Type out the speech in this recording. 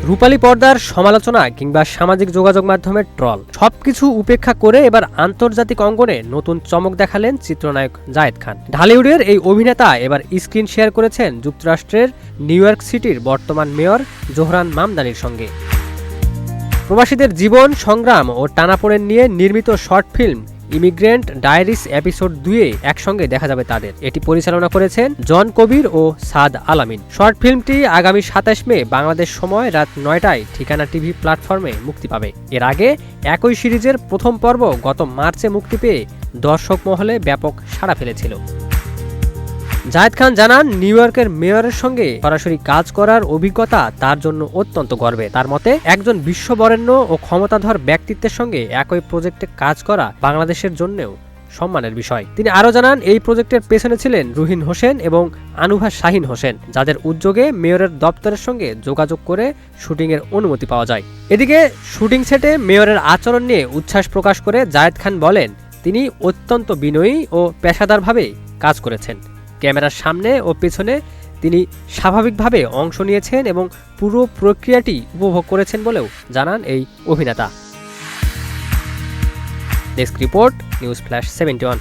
রূপালী পর্দার সমালোচনা কিংবা সামাজিক যোগাযোগ মাধ্যমের ট্রল সবকিছু উপেক্ষা করে এবার আন্তর্জাতিক অঙ্গনে নতুন চমক দেখালেন চিত্রনায়ক জায়েদ খান। ঢালিউডের এই অভিনেতা এবার স্ক্রিন শেয়ার করেছেন যুক্তরাষ্ট্রের নিউ ইয়র্ক সিটির বর্তমান মেয়র জোহরান মামদানির সঙ্গে। প্রবাসীদের জীবন সংগ্রাম ও টানাপোড়েন নিয়ে নির্মিত short film immigrant diaries episode 2-এ একসঙ্গে দেখা যাবে তাদের। এটি পরিচালনা করেছেন জন কবির ও সাদ আলামিন। শর্ট ফিল্মটি আগামী 27 মে বাংলাদেশ সময় রাত 9টায় ঠিকানা টিভি প্ল্যাটফর্মে মুক্তি পাবে। এর আগে একই সিরিজের প্রথম পর্ব গত মার্চে মুক্তি পেয়ে দর্শক মহলে ব্যাপক সাড়া ফেলেছিল। জায়েদ খান জানান, নিউ ইয়র্কের মেয়রের সঙ্গে সরাসরি কাজ করার অভিজ্ঞতা তার জন্য অত্যন্ত গর্বের। তার মতে, একজন বিশ্ববরেণ্য ও ক্ষমতাধর ব্যক্তিত্বের সঙ্গে একই প্রজেক্টে কাজ করা বাংলাদেশের জন্যও সম্মানের বিষয়। তিনি আরও জানান, এই প্রজেক্টের পেছনে ছিলেন রুহিন হোসেন এবং আনুভা শাহিন হোসেন, যাদের উদ্যোগে মেয়রের দপ্তরের সঙ্গে যোগাযোগ করে শুটিংয়ের অনুমতি পাওয়া যায়। এদিকে শুটিং সেটে মেয়রের আচরণ নিয়ে উচ্ছ্বাস প্রকাশ করে জায়েদ খান বলেন, তিনি অত্যন্ত বিনয়ী ও পেশাদারভাবে কাজ করেছেন। ক্যামেরার সামনে ও পেছনে তিনি স্বাভাবিকভাবে অংশ নিয়েছেন এবং পুরো প্রক্রিয়াটি উপভোগ করেছেন বলেও জানান এই অভিনেতা। Desk report, news flash 71।